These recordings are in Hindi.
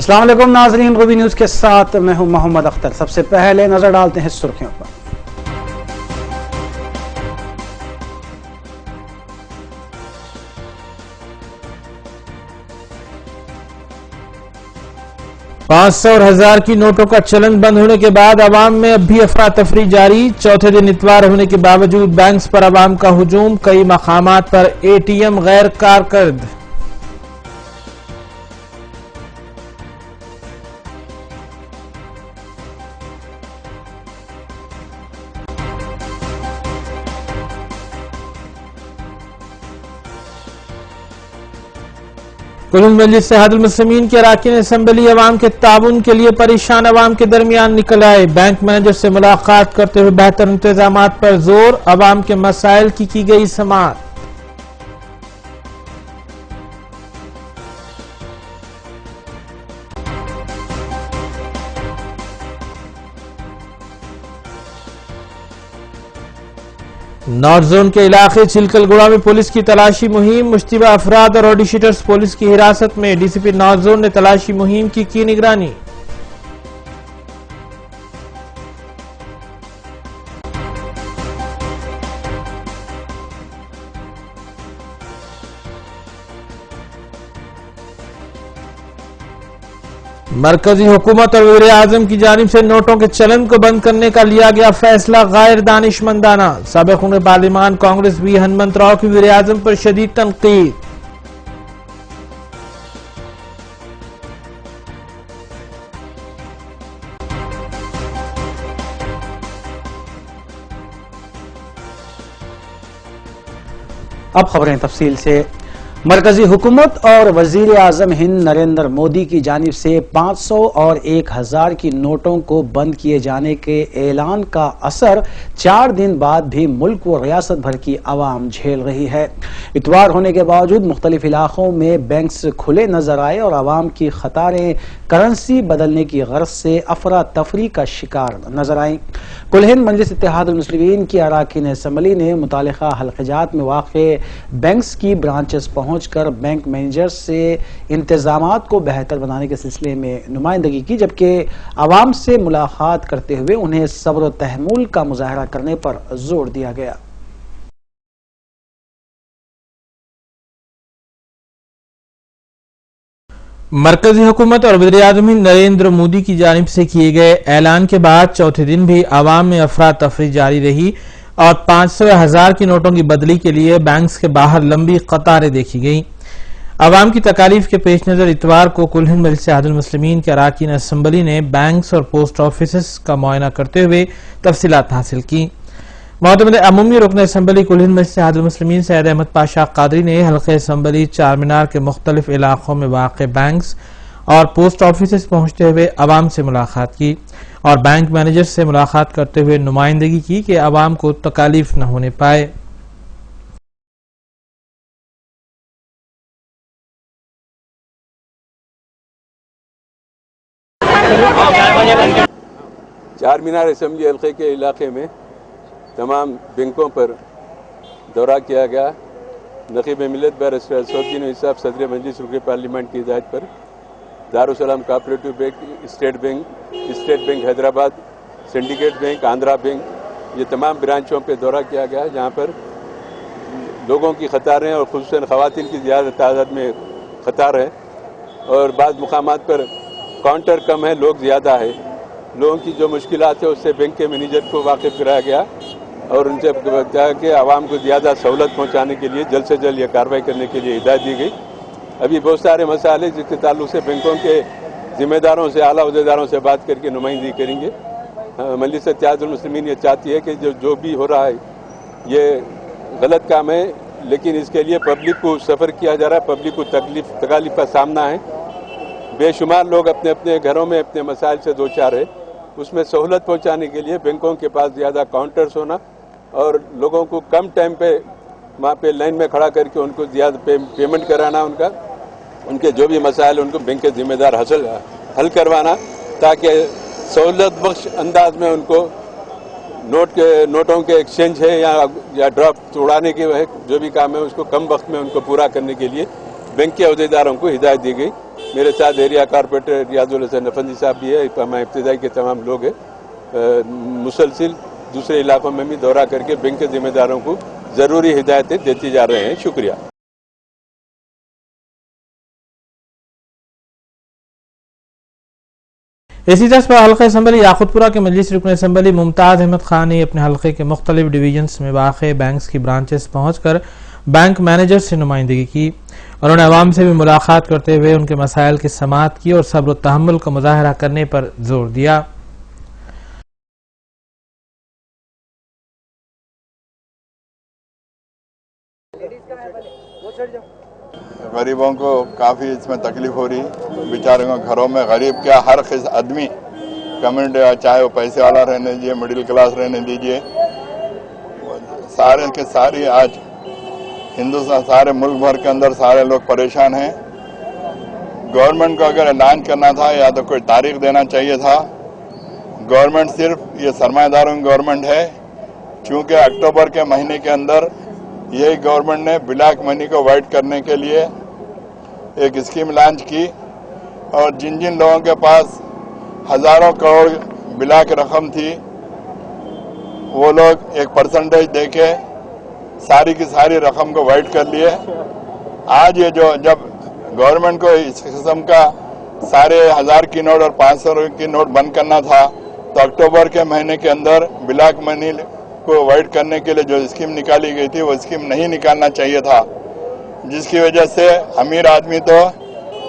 अस्सलाम वालेकुम नाज़रीन, रूबी न्यूज़ के साथ मैं हूं मोहम्मद अख्तर। सबसे पहले नजर डालते हैं सुर्खियों पर। पाँच सौ और 1000 की नोटों का चलन बंद होने के बाद अवाम में अब भी अफरा तफरी जारी। चौथे दिन इतवार होने के बावजूद बैंक्स पर अवाम का हुजूम, कई मकामात पर एटीएम गैर कारकर्द। कुल्हिन मजलिस इत्तेहादुल मुस्लिमीन के अरकान असम्बली अवाम के ताउन के लिए परेशान अवाम के दरमियान निकल आए। बैंक मैनेजर से मुलाकात करते हुए बेहतर इंतजामात पर जोर, अवाम के मसाइल की गई समाअत। नॉर्थ जोन के इलाके चिलकलगुड़ा में पुलिस की तलाशी मुहिम, मुश्तबा अफराद और ऑडिशिटर्स पुलिस की हिरासत में। डीसीपी नॉर्थ जोन ने तलाशी मुहिम की निगरानी। मरकजी हुकूमत और वज़ीर आज़म की जानिब से नोटों के चलन को बंद करने का लिया गया फैसला गैर दानिशमंदाना। साबिक़ पार्लिमान कांग्रेस वी हनुमंत राव की वज़ीर आज़म पर शदीद तनकीद। अब खबरें तफसील से। मरकजी हुकूमत और वजीर आजम हिंद नरेंद्र मोदी की जानिब से 500 और 1000 की नोटों को बंद किए जाने के ऐलान का असर 4 दिन बाद भी मुल्क व रियासत भर की आवाम झेल रही है। इतवार होने के बावजूद मुख्तलिफ इलाकों में बैंक्स खुले नजर आए और आवाम की कतारें करेंसी बदलने की गर्ज से अफरा तफरी का शिकार नजर आईं। कुल्हिन मजलिस इत्तेहादुल मुस्लिमीन की अरकान असम्बली ने मुतालिका हल्क़ात में वाक़े बैंक्स की ब्रांचेस पहुंचकर बैंक मैनेजर से इंतजामात को बेहतर बनाने के सिलसिले में नुमाइंदगी की, जबकि आवाम से मुलाकात करते हुए उन्हें सब्र व तहम्मुल का मुजाहरा करने पर जोर दिया गया। मरकजी हुकूमत और वज़ीर आज़म नरेंद्र मोदी की जानिब से किए गए ऐलान के बाद चौथे दिन भी आवाम में अफरा तफरी जारी रही और 500 या 1000 की नोटों की बदली के लिए बैंक्स के बाहर लंबी कतारें देखी गई। आवाम की तकालीफ के पेश नजर इतवार को कुल्हिन मजलिस इत्तेहादुल मुस्लिमीन के अरकान असम्बली ने बैंक्स और पोस्ट ऑफिस का मुआयना करते हुए तफसीलात हासिल की। मोहतमिद अमूमी रुकन असम्बली कुल्हिन मजलिस इत्तेहादुल मुस्लिमीन सैयद अहमद पाशा कादरी ने हल्के असम्बली चार मीनार के मुख्तलिफ इलाकों में वाक़ बैंक्स और पोस्ट ऑफिस पहुंचते हुए अवाम से मुलाकात की और बैंक मैनेजर से मुलाकात करते हुए नुमाइंदगी की कि अवाम को तकालीफ न होने पाए। चार मीनार असम्बली हल्के के इलाके में तमाम बैंकों पर दौरा किया गया। नक़ीब मिल्लत बैरिस्टर असदुद्दीन इंसाफ सदर मजलिस रुकन पार्लियामेंट की हिदायत पर Darussalam cooperative bank, state bank Hyderabad, syndicate bank, Andhra bank, ये तमाम ब्रांचों पे दौरा किया गया, जहाँ पर लोगों की कतारें और खुसूसन ख़वातीन की ज़्यादा तादाद में कतार है और बाद मुकामात पर काउंटर कम है, लोग ज़्यादा है। लोगों की जो मुश्किलात है उससे बैंक के मैनेजर को वाकिफ़ कराया गया और उनसे बताया कि आवाम को ज़्यादा सहूलत पहुँचाने के लिए जल्द से जल्द यह कार्रवाई करने के लिए हिदायत दी गई। अभी बहुत सारे मसाले जिसके ताल्लुक से बैंकों के जिम्मेदारों से, आला अहदेदारों से बात करके नुमाइंदगी करेंगे। मजलिस इत्तेहादुल मुस्लिमीन ये चाहती है कि जो भी हो रहा है ये गलत काम है, लेकिन इसके लिए पब्लिक को सफ़र किया जा रहा है, पब्लिक को तकलीफ का सामना है। बेशुमार लोग अपने अपने घरों में अपने मसाइल से दो चार है, उसमें सहूलत पहुंचाने के लिए बैंकों के पास ज़्यादा काउंटर्स होना और लोगों को कम टाइम पे वहाँ पे लाइन में खड़ा करके उनको ज़्यादा पेमेंट कराना, उनके जो भी मसाइल उनको बैंक के जिम्मेदार हल करवाना, ताकि सहूलत बख्श अंदाज में उनको नोटों के एक्सचेंज है या ड्राफ्ट उड़ाने के जो भी काम है उसको कम वक्त में उनको पूरा करने के लिए बैंक के अहदेदारों को हिदायत दी गई। मेरे साथ एरिया कारपोरेटर रियाजुल हसन अफंदी साहब भी है, हमारे इब्तिदाई के तमाम लोग हैं। मुसलसिल दूसरे इलाकों में भी दौरा करके बैंक के जिम्मेदारों को ज़रूरी हिदायतें देती जा रहे हैं। शुक्रिया। इसी तरह पर हल्का असम्बली याकुतपुरा के मजलिस रुकन असम्बली मुमताज़ अहमद खान ने अपने हल्के के मुख्तलिफ डिवीजन्स में वाक़ बैंक्स की ब्रांचेस पहुँचकर बैंक मैनेजर से नुमाइंदगी की। उन्होंने अवाम से भी मुलाकात करते हुए उनके मसाइल की समाअत की और सब्र और तहम्मुल का मुजाहरा करने पर जोर दिया। गरीबों को काफ़ी इसमें तकलीफ हो रही, बेचारों को घरों में गरीब क्या हर आदमी कम्युनिटी, चाहे वो पैसे वाला रहने दीजिए, मिडिल क्लास रहने दीजिए, सारे के सारे आज हिंदुस्तान सारे मुल्क भर के अंदर सारे लोग परेशान हैं। गवर्नमेंट को अगर ऐलान करना था या तो कोई तारीख देना चाहिए था। गवर्नमेंट सिर्फ ये सरमाएदारों की गवर्नमेंट है, क्योंकि अक्टूबर के महीने के अंदर यही गवर्नमेंट ने ब्लैक मनी को वाइट करने के लिए एक स्कीम लॉन्च की और जिन जिन लोगों के पास हजारों करोड़ ब्लैक रकम थी वो लोग एक परसेंटेज देके सारी की सारी रकम को वाइट कर लिए। आज ये जो जब गवर्नमेंट को इस किस्म का सारे 1000 की नोट और 500 की नोट बंद करना था, तो अक्टूबर के महीने के अंदर ब्लैक मनी को वाइट करने के लिए जो स्कीम निकाली गई थी वो स्कीम नहीं निकालना चाहिए था, जिसकी वजह से अमीर आदमी तो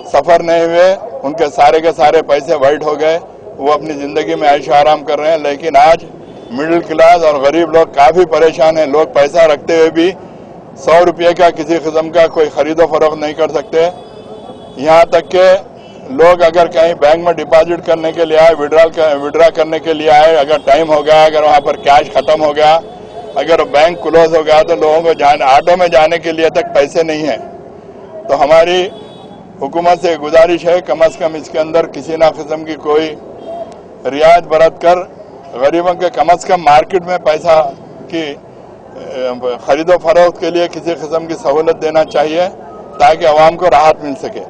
सफर नहीं हुए, उनके सारे के सारे पैसे वाइट हो गए, वो अपनी जिंदगी में ऐश आराम कर रहे हैं। लेकिन आज मिडिल क्लास और गरीब लोग काफी परेशान हैं। लोग पैसा रखते हुए भी 100 रुपये का किसी किस्म का कोई खरीदो फरोख्त नहीं कर सकते। यहाँ तक के लोग अगर कहीं बैंक में डिपॉजिट करने के लिए आए, विड्रा करने के लिए आए, अगर टाइम हो गया, अगर वहाँ पर कैश खत्म हो गया, अगर बैंक क्लोज हो गया, तो लोगों को ऑटो में जाने के लिए तक पैसे नहीं है। तो हमारी हुकूमत से गुजारिश है कम से कम इसके अंदर किसी ना किस्म की कोई रियायत बरत कर गरीबों के कम से कम मार्केट में पैसा की खरीदो फरोख्त के लिए किसी किस्म की सहूलत देना चाहिए ताकि आवाम को राहत मिल सके।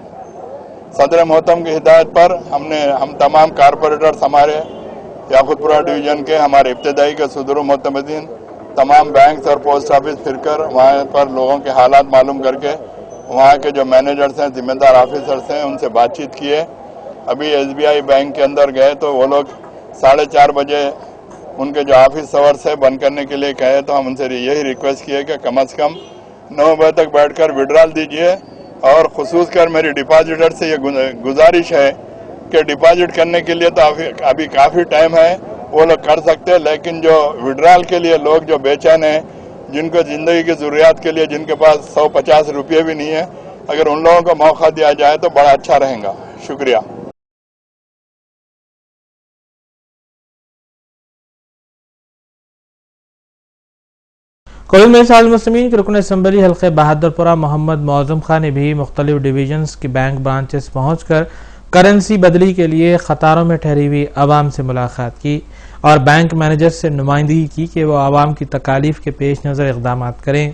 सदर मोहतरम की हिदायत पर हम तमाम कारपोरेटर्स हमारे याकुतपुरा डिवीजन के हमारे इब्तदाई के सदर मोतमदीन तमाम बैंक्स और पोस्ट ऑफिस फिरकर वहाँ पर लोगों के हालात मालूम करके वहाँ के जो मैनेजर्स हैं, जिम्मेदार ऑफिसर्स हैं, उनसे बातचीत किए। अभी SBI बैंक के अंदर गए तो वो लोग 4:30 बजे उनके जो ऑफिस आवर्स है बंद करने के लिए कहे, तो हम उनसे यही रिक्वेस्ट किए कि कम से कम 9 बजे तक बैठकर विड्रॉल दीजिए। और खुसूस कर मेरी डिपॉजिटर से ये गुजारिश है कि डिपॉजिट करने के लिए तो अभी काफ़ी टाइम है, वो लोग कर सकते हैं, लेकिन जो विड्रॉल के लिए लोग जो बेचैन हैं, जिनको ज़िंदगी की ज़रूरियात के लिए जिनके पास 150 रुपये भी नहीं है, अगर उन लोगों को मौका दिया जाए तो बड़ा अच्छा रहेगा। शुक्रिया। कौमी मजलिस मुस्लिमीन के रुकन असम्बली हल्के बहादुरपुरा मोहम्मद मौज़म खान ने भी मुख्तलिफ डिवीजन्स की बैंक ब्रांचेस पहुँचकर करेंसी बदली के लिए कतारों में ठहरी हुई आवाम से मुलाकात की और बैंक मैनेजर से नुमाइंदगी की कि वो आवाम की तकालीफ के पेश नज़र इक़दाम करें।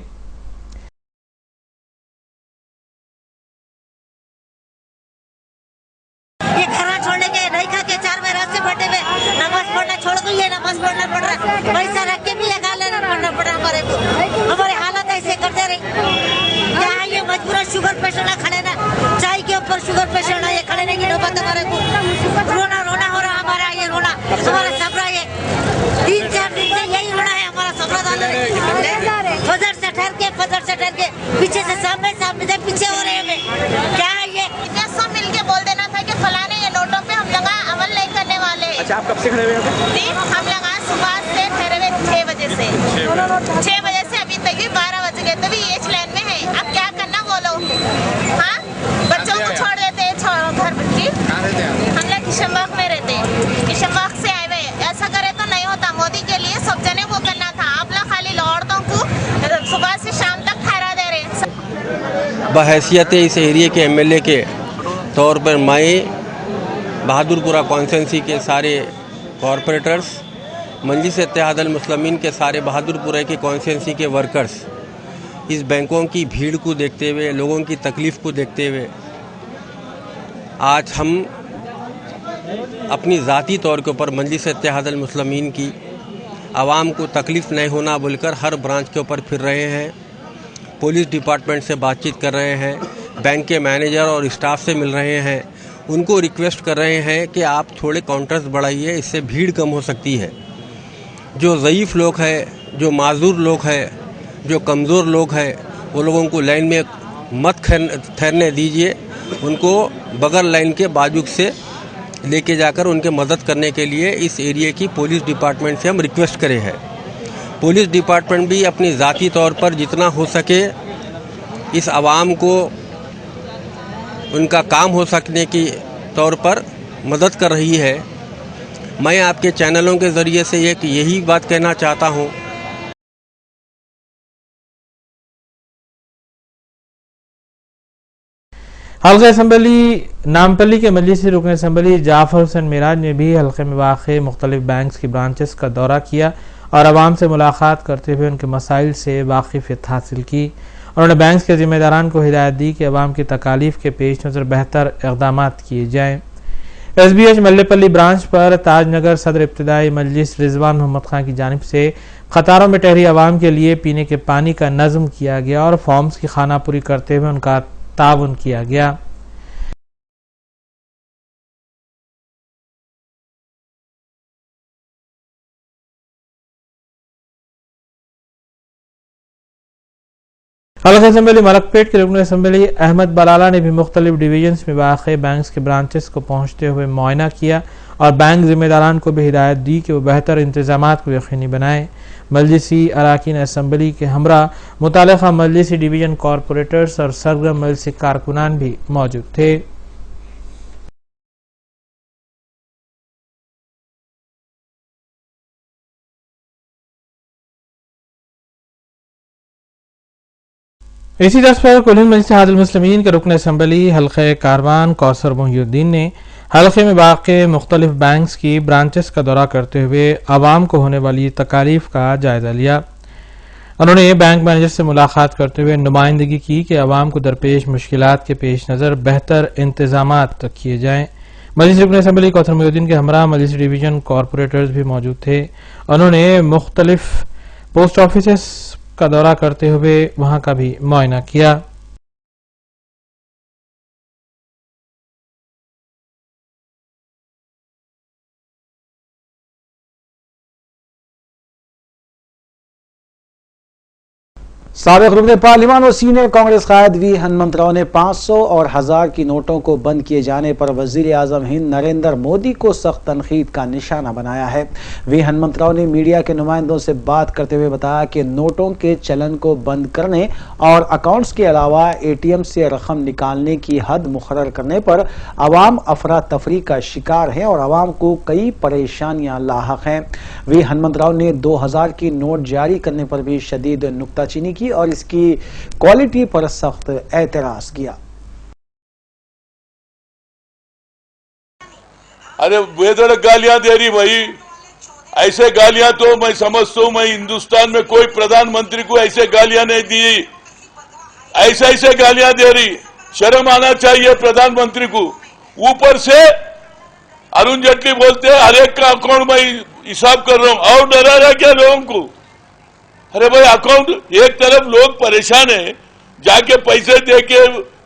ये घर छोड़ने के नहीं खा के 4 बजे रात से बैठे हुए नमाज पढ़ना छोड़ दो, ये नमाज पढ़ना पड़ रहा है, पैसा रख के भी लगा लेना पड़ना पड़ा हमारे को। हमारे हालत ऐसे करते रहे, यहाँ ये मजबूरन शुगर पेशेंट खड़े ना, चाय के ऊपर शुगर पेशेंट ये खड़े नहीं की नौबत हमारे को। रोना रोना हो रहा हमारा, ये रोना हमारा सबरा, ये 3-4 दिन से यही रोना है हमारा सबरा डाल रहे। फजर से ठहर के पीछे से सामने से पीछे हो रहे हैं। क्या है ये सब मिल के बोल देना था कि फलाने ये नोटों पे हम लगा अमल नहीं करने वाले। अच्छा, आप कब से खड़े हुए हैं? हम लगा सुबह से ठहरे हुए 6 बजे से 6 बजे से अभी तक भी 12 बज गए, तो भी एच लाइन में है। अब क्या करना बोलो? हाँ, बच्चों को छोड़ देते हैं घर की। हम लोग किशनबाग में रहते हैं, किशनबाग से आए हुए। ऐसा करे तो नहीं होता। मोदी के लिए सब जने वो करना था। आप लोग खाली औरतों को सुबह से शाम तक ठहरा दे रहे हैं। बहैसियत इस एरिए के MLA के तौर पर मैं बहादुरपुरा कॉन्स्टिट्यूंसी के सारे कॉरपोरेटर्स, मजलिस इत्तेहाद अल मुस्लिमीन के सारे बहादुरपुरा की कॉन्स्टिट्यूंसी के वर्कर्स इस बैंकों की भीड़ को देखते हुए, लोगों की तकलीफ़ को देखते हुए आज हम अपनी ज़ाती तौर के ऊपर मजलिस इत्तेहादुल मुस्लिमीन की आवाम को तकलीफ़ नहीं होना बोलकर हर ब्रांच के ऊपर फिर रहे हैं, पुलिस डिपार्टमेंट से बातचीत कर रहे हैं, बैंक के मैनेजर और स्टाफ से मिल रहे हैं, उनको रिक्वेस्ट कर रहे हैं कि आप थोड़े काउंटर्स बढ़ाइए, इससे भीड़ कम हो सकती है। जो ज़ईफ़ लोग हैं, जो माजूर लोग हैं, जो कमज़ोर लोग हैं, वो लोगों को लाइन में मत ठहरने दीजिए, उनको बगैर लाइन के बाजू से लेके जाकर उनके मदद करने के लिए इस एरिया की पुलिस डिपार्टमेंट से हम रिक्वेस्ट करे हैं। पुलिस डिपार्टमेंट भी अपनी ज़ाती तौर पर जितना हो सके इस आवाम को उनका काम हो सकने की तौर पर मदद कर रही है। मैं आपके चैनलों के ज़रिए से यही बात कहना चाहता हूँ। हल्का असम्बली नामपल्ली के मजलिसी रुकन असम्बली जाफर हुसैन मिराज ने भी हल्के में वाक़े मुख्तलिफ बैंक्स की ब्रांचेस का दौरा किया और आवाम से मुलाकात करते हुए उनके मसाइल से वाकिफ़ियत हासिल की। उन्होंने बैंक्स के ज़िम्मेदारान को हिदायत दी कि आवाम की तकालीफ के पेश नज़र बेहतर इक़दाम किए जाएँ। SBH मल्लेपल्ली ब्रांच पर ताजनगर सदर इब्तिदाई मजलिस रिजवान मोहम्मद खान की जानिब से कतारों में ठहरी आवाम के लिए पीने के पानी का नज़म किया गया और फॉर्म्स की खानापुरी करते हुए उनका ताउन किया गया। हल्का असम्बली मलकपेट के रुकन असम्बली अहमद बलाला ने भी मुख्तलिफ डिवीजन्स में वाक़े बैंक्स के ब्रांचेस को पहुँचते हुए मुआयना किया और बैंक जिम्मेदारान को भी हिदायत दी कि वो बेहतर इंतजाम को यकीनी बनाएं। मजलिसी अराकीन असम्बली के हमरा मुतालिका मजलिसी डिवीजन कॉरपोरेटर्स और सरगर्म मजलिसी कारकुनान भी मौजूद थे। इसी दस पर कुल हिंद मजलिस इत्तेहादुल मुस्लिमीन के रुकन असम्बली हल्के कारवान कौसर मोहिउद्दीन ने हल्के में वाक़े मुख्तलिफ बैंक्स की ब्रांचेस का दौरा करते हुए आवाम को होने वाली तकालीफ का जायजा लिया। उन्होंने बैंक मैनेजर से मुलाकात करते हुए नुमाइंदगी की कि आवाम को दरपेश मुश्किलात के पेश नज़र बेहतर इंतजाम किए जाएँ। मजलिस रुकन असम्बली कौसर मोहिउद्दीन के हमरा मजलिस डिवीजन कॉरपोरेटर्स भी मौजूद थे। उन्होंने मुख्तलिफ पोस्ट ऑफिस का दौरा करते हुए वहां का भी मुआयना किया। साबिक रुकन पार्लिमान और सीनियर कांग्रेस कायद वी हनुमंतराव ने 500 और 1000 की नोटों को बंद किए जाने पर वजीर आजम हिंद नरेंद्र मोदी को सख्त तनकीद का निशाना बनाया है। वी हनुमंतराव ने मीडिया के नुमाइंदों से बात करते हुए बताया कि नोटों के चलन को बंद करने और अकाउंट्स के अलावा ATM से रकम निकालने की हद मुकर्रर करने पर आवाम अफरा तफरी का शिकार है और आवाम को कई परेशानियां लाहक हैं। वी हनुमंतराव ने 2000 की नोट जारी करने पर भी शदीद नुक्ताचीनी की और इसकी क्वालिटी पर सख्त एतराज किया। अरे बेधड़क गालियां दे रही भाई, ऐसे गालियां तो मैं समझता हूं, मैं हिंदुस्तान में कोई प्रधानमंत्री को ऐसे गालियां नहीं दी, ऐसे गालियां दे रही। शर्म आना चाहिए प्रधानमंत्री को। ऊपर से अरुण जेटली बोलते हैं हर एक का अकाउंट में हिसाब कर रहा हूं, और डरा रहा क्या लोगों को? अरे भाई अकाउंट, एक तरफ लोग परेशान है, जाके पैसे दे के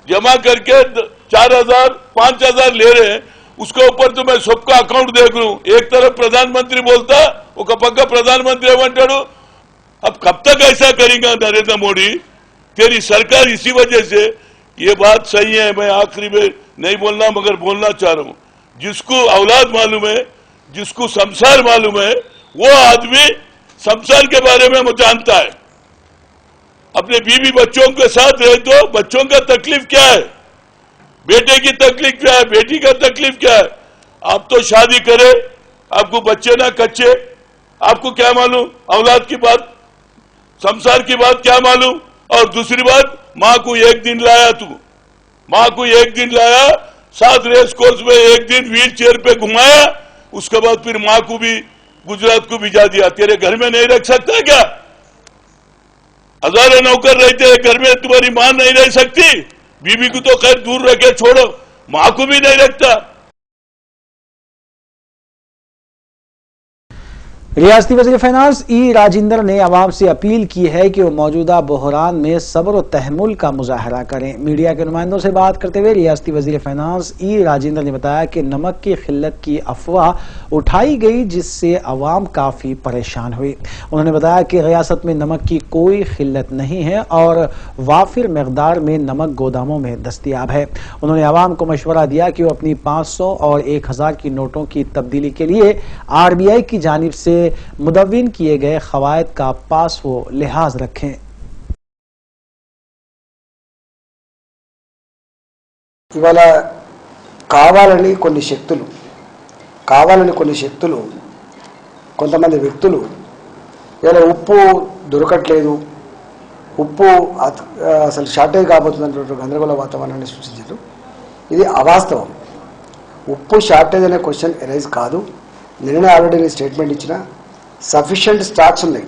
जमा करके 4000 5000 ले रहे हैं, उसके ऊपर तो मैं सबका अकाउंट देख लूं। एक तरफ प्रधानमंत्री बोलता वो पक्का प्रधानमंत्री एवंटाडू। अब कब तक ऐसा करेगा नरेंद्र मोदी? तेरी सरकार इसी वजह से। ये बात सही है, मैं आखिरी में नहीं बोलना मगर बोलना चाह रहा हूं। जिसको औलाद मालूम है, जिसको संसार मालूम है, वो आदमी संसार के बारे में वो जानता है। अपने बीवी बच्चों के साथ रहे तो बच्चों का तकलीफ क्या है, बेटे की तकलीफ क्या है, बेटी का तकलीफ क्या है। आप तो शादी करे, आपको बच्चे ना कच्चे, आपको क्या मालूम औलाद की बात, संसार की बात क्या मालूम। और दूसरी बात, माँ को एक दिन लाया, तू माँ को एक दिन लाया, साथ रेस कोर्स में एक दिन व्हील चेयर पे घुमाया, उसके बाद फिर माँ को भी गुजरात को भिजा दिया। तेरे घर में नहीं रख सकता क्या? हजारों नौकर रहते हैं घर में, तुम्हारी मां नहीं रह सकती? बीवी को तो खैर दूर रखे छोड़ो, माकू भी नहीं रखता। रियासती वज़ीर फाइनेंस ई राजेंद्र ने आवाम से अपील की है कि वो मौजूदा बहरान में सब्र और तहम्मुल का मुजाहरा करें। मीडिया के नुमाइंदों से बात करते हुए रियासती वज़ीर फाइनेंस ई राजेंद्र ने बताया कि नमक की किल्लत की अफवाह उठाई गई, जिससे आवाम काफी परेशान हुई। उन्होंने बताया कि रियासत में नमक की कोई किल्लत नहीं है और वाफिर मकदार में नमक गोदामों में दस्तियाब है। उन्होंने आवाम को मशवरा दिया कि वो अपनी 500 और 1000 की नोटों की तब्दीली के लिए RBI की जानिब से मुदव्विन किए गए खवायद का पास वो लिहाज रखें। ఇవాళ కావాలని కొన్ని శక్తులు కొంతమంది వ్యక్తులు ఇలా ఉప్పు దొరకట్లేదు, ఉప్పు అసలు షార్టేజ్ కాబోతుందన్నటువంటి గందరగోళ వాతావరణాన్ని సృష్టించారు. ఇది అవాస్తవం. ఉప్పు షార్టేజ్ అనే క్వశ్చన్ ఎరైజ్ కాదు. నిన్న ఆల్రెడీ నేను స్టేట్మెంట్ ఇచ్చిన సఫిషియంట్ స్టాక్స్ ఉన్నాయి.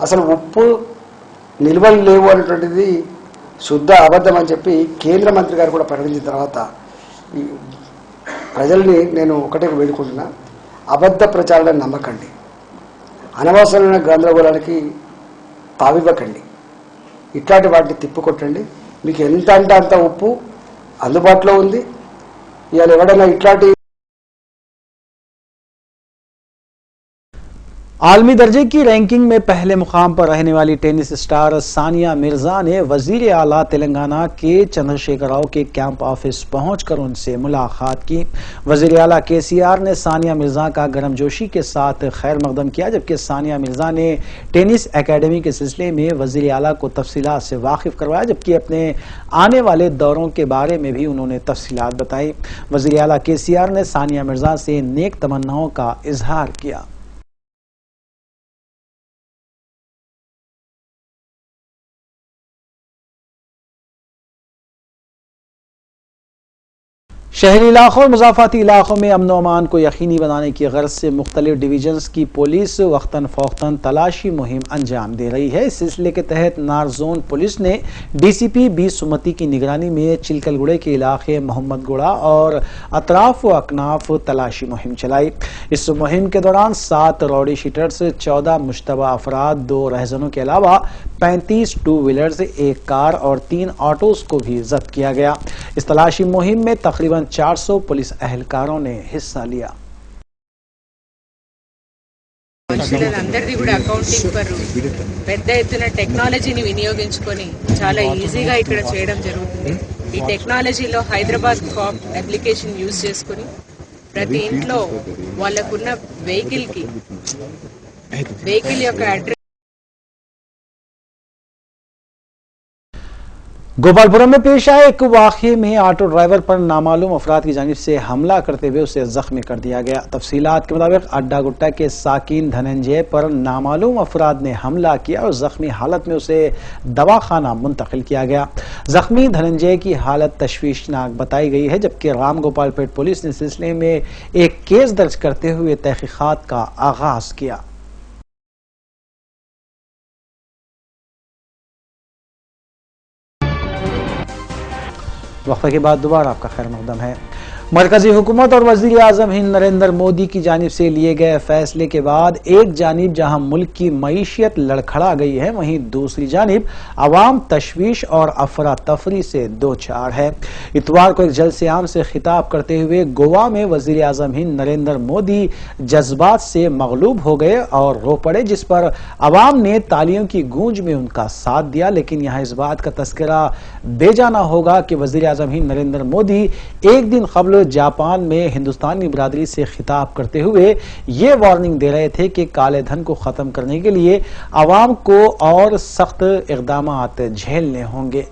అసలు ఉప్పు నిల్వలు లేవు అనేటువంటిది శుద్ధ అబద్ధం అని చెప్పి కేంద్ర మంత్రి గారు కూడా ప్రకటించిన తర్వాత ప్రజల్ని నేను ఒకటే వేడుకుంటున్నా, అబద్ధ ప్రచారాలను నమ్మకండి, అనవసరమైన గందరగోళానికి తావివ్వకండి, ఇట్లాంటి వాటిని తిప్పుకొట్టండి. మీకు ఎంత అంటే అంత ఉప్పు అందుబాటులో ఉంది. ఇవాళ ఎవడైనా ఇట్లాంటి आलमी दर्जे की रैंकिंग में पहले मुकाम पर रहने वाली टेनिस स्टार सानिया मिर्जा ने वजीर आला तेलंगाना के चंद्रशेखर राव के कैंप ऑफिस पहुंचकर उनसे मुलाकात की। वजीर आला KCR ने सानिया मिर्जा का गर्मजोशी के साथ खैर मकदम किया, जबकि सानिया मिर्जा ने टेनिस एकेडमी के सिलसिले में वजीर आला को तफसीलात से वाकिफ करवाया, जबकि अपने आने वाले दौरों के बारे में भी उन्होंने तफसीलात बताई। वजीर आला KCR ने सानिया मिर्जा से नेक तमन्नाओं का इजहार किया। शहरी इलाकों और मुजाफाती इलाकों में अमन अमान को यकीनी बनाने की गर्ज से मुख्तलिफ डिवीजन्स की पुलिस वक्तन फ़ौक्तन तलाशी मुहिम अंजाम दे रही है। इस सिलसिले के तहत नार जोन पुलिस ने DCP B सुमति की निगरानी में चिलकलगुड़े के इलाके मोहम्मदगुड़ा और अतराफ व अकनाफ तलाशी मुहिम चलाई। इस मुहिम के दौरान 7 रौडी शीटर्स, 14 मुश्तबा अफराद, 2 रहजनों के अलावा 35 टू व्हीलर्स, 1 कार और 3 ऑटोज को भी जब्त किया गया। इस तलाशी मुहिम में तकरीबन 400 पुलिस अहलकारों ने हिस्सा लिया। మనుషులందరిది కూడా అకౌంటింగ్ పర్ పెద్ద ఎత్తున టెక్నాలజీని వినియోగించుకొని చాలా ఈజీగా ఇక్కడ చేయడం జరుగుతుంది. ఈ టెక్నాలజీలో హైదరాబాద్ కాప్ అప్లికేషన్ యూజ్ చేసుకుని ప్రతి ఇంట్లో వాళ్ళకున్న వెహికల్ యొక్క అడ్రస్ गोपालपुरम में पेश आए एक वाक़ये में ऑटो ड्राइवर पर नामालूम अफराद की जानिब से हमला करते हुए उसे जख्मी कर दिया गया। तफसीलात के मुताबिक अड्डा गुट्टा के साकिन धनंजय पर नामालूम अफराद ने हमला किया और जख्मी हालत में उसे दवाखाना मुंतकिल किया गया। जख्मी धनंजय की हालत तशवीशनाक बताई गई है, जबकि राम गोपालपेट पुलिस ने सिलसिले में एक केस दर्ज करते हुए तहकीकात का आगाज किया। वक्फे के बाद दोबारा आपका खैर मकदम है। मरकजी हुकूमत और वजीर आजम हिंद नरेंद्र मोदी की जानिब से लिए गए फैसले के बाद एक जानिब जहां मुल्क की मईशियत लड़खड़ा गई है, वहीं दूसरी जानिब अवाम तशवीश और अफरा तफरी से दो चार है। इतवार को एक जलसे आम से खिताब करते हुए गोवा में वजीर आजम हिंद नरेंद्र मोदी जज्बात से मगलूब हो गए और रो पड़े, जिस पर अवाम ने तालियों की गूंज में उनका साथ दिया। लेकिन यहाँ इस बात का तस्करा बेजाना होगा कि वजीर आजम हिंद नरेंद्र मोदी एक दिन कबल जापान में हिंदुस्तानी बिरादरी से खिताब करते हुए ये वार्निंग दे रहे थे कि काले धन को खत्म करने के लिए अवाम को और सख्त इक़दामात झेलने होंगे।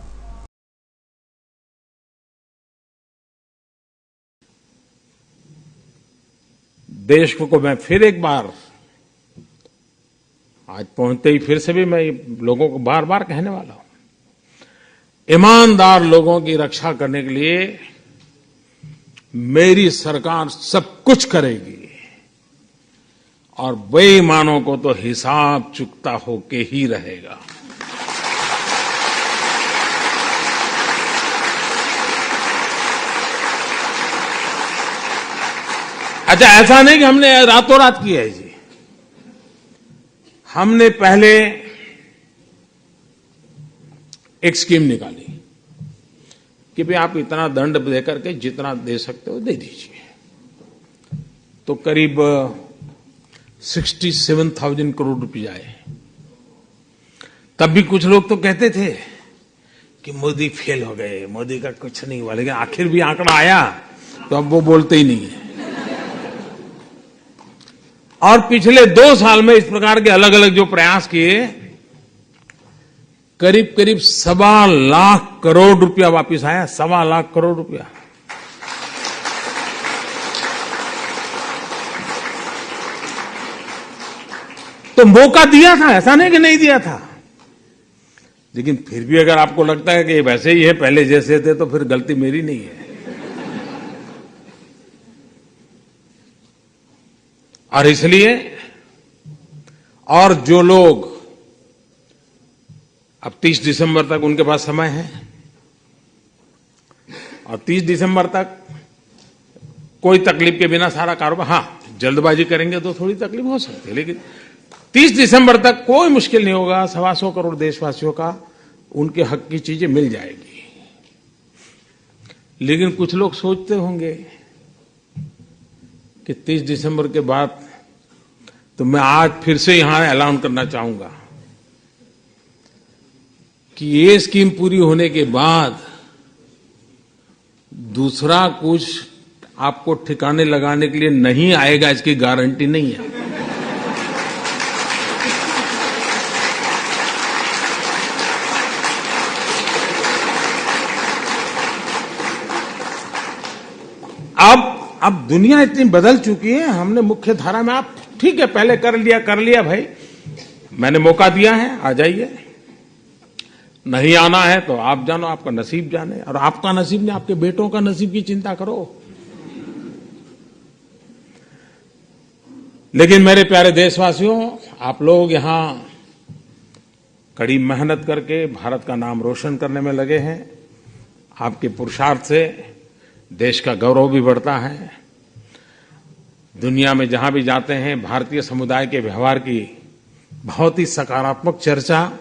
देश को मैं फिर एक बार आज पहुंचते ही फिर से भी मैं लोगों को बार बार कहने वाला हूं, ईमानदार लोगों की रक्षा करने के लिए मेरी सरकार सब कुछ करेगी और बेईमानों को तो हिसाब चुकता होके ही रहेगा। अच्छा, ऐसा नहीं कि हमने रातों रात किया है जी। हमने पहले एक स्कीम निकाली कि भाई आप इतना दंड देकर के जितना दे सकते हो दे दीजिए। तो करीब 67,000 करोड़ रुपए आए। तब भी कुछ लोग तो कहते थे कि मोदी फेल हो गए, मोदी का कुछ नहीं हुआ, लेकिन आखिर भी आंकड़ा आया तो अब वो बोलते ही नहीं है। और पिछले 2 साल में इस प्रकार के अलग अलग जो प्रयास किए, करीब करीब 1.25 लाख करोड़ रुपया वापस आया। 1.25 लाख करोड़ रुपया। तो मौका दिया था, ऐसा नहीं कि नहीं दिया था। लेकिन फिर भी अगर आपको लगता है कि वैसे ही है, पहले जैसे थे, तो फिर गलती मेरी नहीं है। और इसलिए, और जो लोग अब 30 दिसंबर तक उनके पास समय है, और 30 दिसंबर तक कोई तकलीफ के बिना सारा कारोबार, हाँ जल्दबाजी करेंगे तो थोड़ी तकलीफ हो सकती है, लेकिन 30 दिसंबर तक कोई मुश्किल नहीं होगा। 125 करोड़ देशवासियों का उनके हक की चीजें मिल जाएगी। लेकिन कुछ लोग सोचते होंगे कि 30 दिसंबर के बाद, तो मैं आज फिर से यहां ऐलान करना चाहूंगा कि ये स्कीम पूरी होने के बाद दूसरा कुछ आपको ठिकाने लगाने के लिए नहीं आएगा, इसकी गारंटी नहीं है। अब दुनिया इतनी बदल चुकी है। हमने मुख्य धारा में, आप ठीक है पहले कर लिया भाई, मैंने मौका दिया है, आ जाइए। नहीं आना है तो आप जानो, आपका नसीब जाने। और आपका नसीब नहीं, आपके बेटों का नसीब की चिंता करो। लेकिन मेरे प्यारे देशवासियों, आप लोग यहां कड़ी मेहनत करके भारत का नाम रोशन करने में लगे हैं। आपके पुरुषार्थ से देश का गौरव भी बढ़ता है। दुनिया में जहां भी जाते हैं, भारतीय समुदाय के व्यवहार की बहुत ही सकारात्मक चर्चा,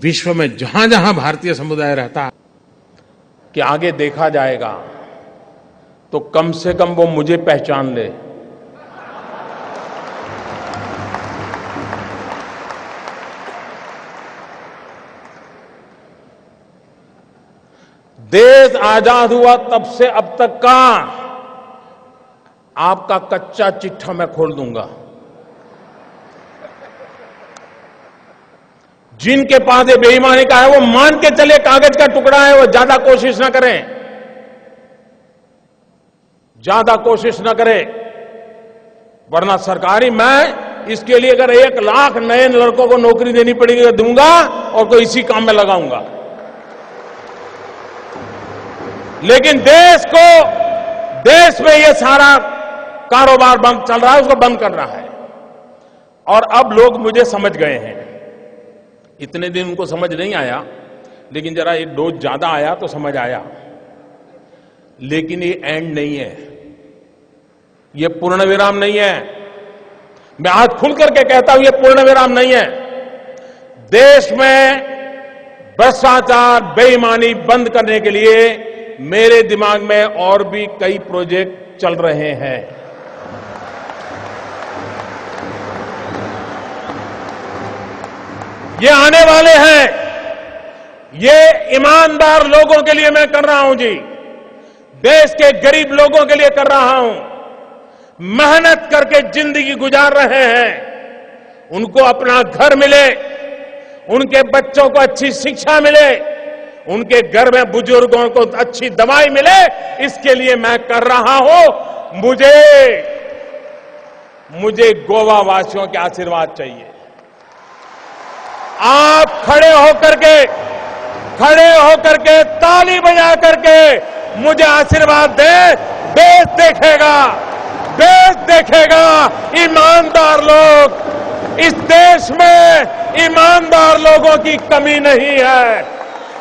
विश्व में जहां जहां भारतीय समुदाय रहता है, कि आगे देखा जाएगा तो कम से कम वो मुझे पहचान ले। देश आजाद हुआ तब से अब तक का आपका कच्चा चिट्ठा मैं खोल दूंगा। जिनके पास ये बेईमानी का है, वो मान के चले कागज का टुकड़ा है, वो ज्यादा कोशिश ना करें, ज्यादा कोशिश ना करें। वरना सरकारी, मैं इसके लिए अगर 1 लाख नए लड़कों को नौकरी देनी पड़ेगी तो दूंगा, और कोई इसी काम में लगाऊंगा। लेकिन देश में ये सारा कारोबार बंद चल रहा है, उसको बंद करना है। और अब लोग मुझे समझ गए हैं। इतने दिन उनको समझ नहीं आया, लेकिन जरा एक डोज ज्यादा आया तो समझ आया। लेकिन ये एंड नहीं है, ये पूर्ण विराम नहीं है। मैं आज खुल करके कहता हूं, ये पूर्ण विराम नहीं है। देश में भ्रष्टाचार, बेईमानी बंद करने के लिए मेरे दिमाग में और भी कई प्रोजेक्ट चल रहे हैं। ये आने वाले हैं। ये ईमानदार लोगों के लिए मैं कर रहा हूं जी, देश के गरीब लोगों के लिए कर रहा हूं। मेहनत करके जिंदगी गुजार रहे हैं, उनको अपना घर मिले, उनके बच्चों को अच्छी शिक्षा मिले, उनके घर में बुजुर्गों को अच्छी दवाई मिले, इसके लिए मैं कर रहा हूं। मुझे गोवा वासियों के आशीर्वाद चाहिए। आप खड़े होकर के ताली बजा करके मुझे आशीर्वाद दे। देश देखेगा ईमानदार लोग। इस देश में ईमानदार लोगों की कमी नहीं है।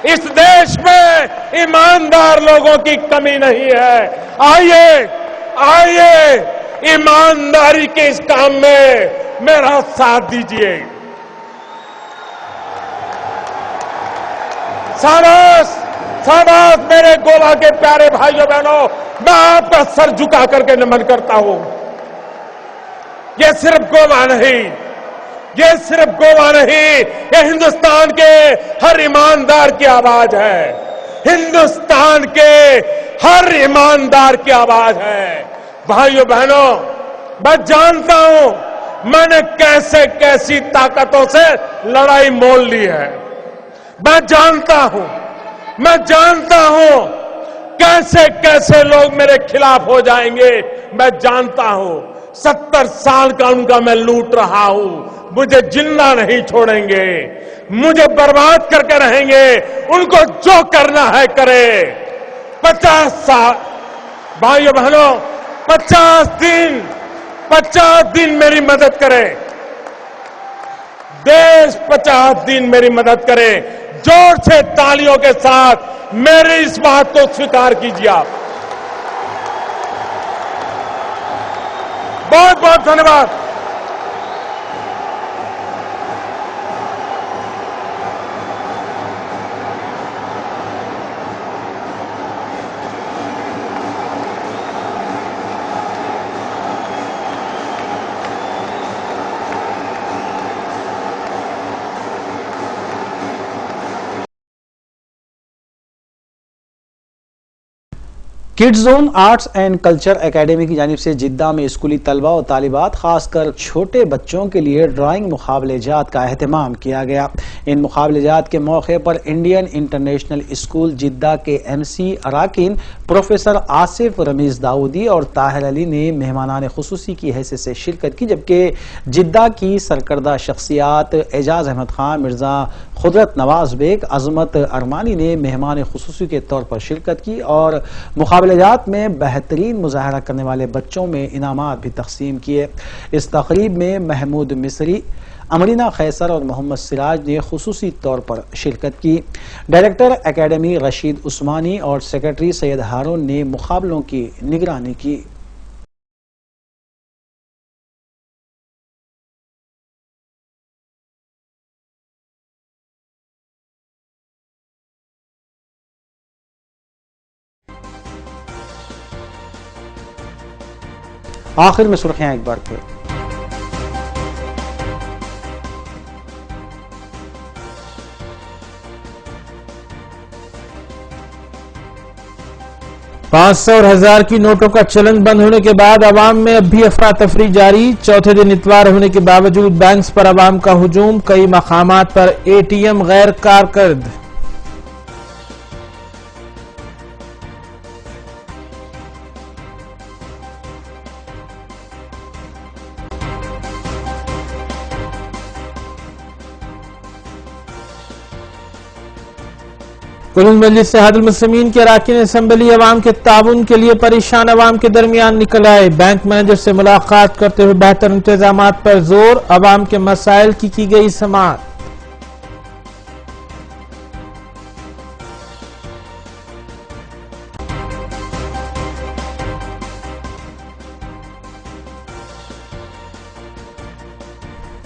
इस देश में ईमानदार लोगों की कमी नहीं है। आइए आइए ईमानदारी के इस काम में मेरा साथ दीजिए। शाबाश शाबाश मेरे गोवा के प्यारे भाइयों बहनों, मैं आपका सर झुका करके नमन करता हूं। ये सिर्फ गोवा नहीं, ये सिर्फ गोवा नहीं, ये हिंदुस्तान के हर ईमानदार की आवाज है। हिंदुस्तान के हर ईमानदार की आवाज है। भाइयों बहनों, मैं जानता हूं मैंने कैसे कैसी ताकतों से लड़ाई मोल ली है। मैं जानता हूं कैसे कैसे लोग मेरे खिलाफ हो जाएंगे। मैं जानता हूं 70 साल का उनका मैं लूट रहा हूं। मुझे जिंदा नहीं छोड़ेंगे, मुझे बर्बाद करके रहेंगे। उनको जो करना है करे। 50 साल भाइयों बहनों, 50 दिन मेरी मदद करे। देश 50 दिन मेरी मदद करे। जोर से तालियों के साथ मेरी इस बात को स्वीकार कीजिए आप। बहुत बहुत धन्यवाद। Kids zone arts and culture academy की जानिब से जिद्दा में स्कूली तलबा और तालिबात खासकर छोटे बच्चों के लिए ड्राइंग मुकाबलेजात का एहतमाम किया गया। इन मुकाबलेजात के मौके पर इंडियन इंटरनेशनल स्कूल जिद्दा के MC अराकीन प्रोफेसर आसिफ रमीज दाऊदी और ताहिर अली ने मेहमानान खुसूसी की हैसियत से शिरकत की, जबकि जिद्दा की सरकर्दा शख्सियात एजाज अहमद खान, मिर्जा खुदरत नवाज बेग, अजमत अरमानी ने मेहमान खुसूसी के तौर पर शिरकत की और मुकाबलेजात में बेहतरीन मुजाहरा करने वाले बच्चों में इनामात भी तकसीम किए। इस तकरीब में महमूद मिस्री, अमरीना खैसर और मोहम्मद सिराज ने खुसूसी तौर पर शिरकत की। डायरेक्टर एकेडमी रशीद उस्मानी और सेक्रेटरी सैयद हारून ने मुकाबलों की निगरानी की। आखिर में सुर्खियां एक बार फिर। $500 और 1000 की नोटों का चलन बंद होने के बाद अवाम में अब भी अफरा तफरी जारी। चौथे दिन इतवार होने के बावजूद बैंक्स पर अवाम का हुजूम, कई मकामात पर ATM गैर कारकर्द। कुल्लू मजलिस इत्तेहादुल मुस्लिमीन के अरकान असम्बली अवाम के ताउन के लिए परेशान अवाम के दरमियान निकल आए। बैंक मैनेजर से मुलाकात करते हुए बेहतर इंतजामात पर जोर, अवाम के मसाइल की गई समाअत।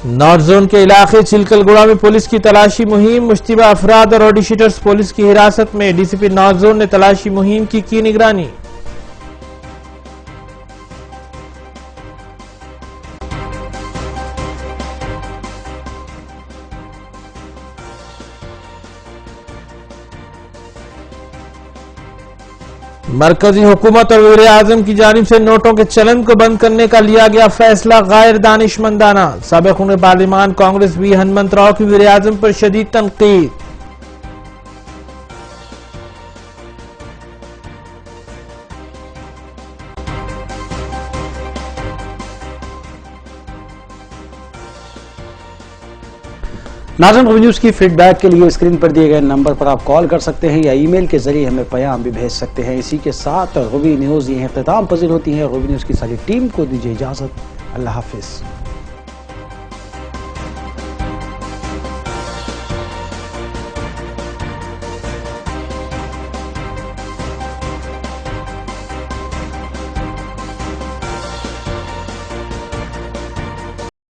नॉर्थ जोन के इलाके चिलकलगुड़ा में पुलिस की तलाशी मुहिम, मुश्तबा अफराद और ऑडिशिटर्स पुलिस की हिरासत में। DCP नॉर्थ जोन ने तलाशी मुहिम की निगरानी। मरकजी हुकूमत और वज़ीर आज़म की जानिब से नोटों के चलन को बंद करने का लिया गया फैसला गैर दानिशमंदाना। साबिक़ पार्लिमान कांग्रेस V हनुमंत राव की वज़ीर आज़म पर शदीद तनकीद। नाज़रीन, रूबी न्यूज़ की फीडबैक के लिए स्क्रीन पर दिए गए नंबर पर आप कॉल कर सकते हैं या ईमेल के जरिए हमें पैगाम भी भेज सकते हैं। इसी के साथ रूबी न्यूज़ ये इख्तिताम पजीर होती है। रूबी न्यूज़ की सारी टीम को दीजिए इजाज़त। अल्लाह हाफिज़।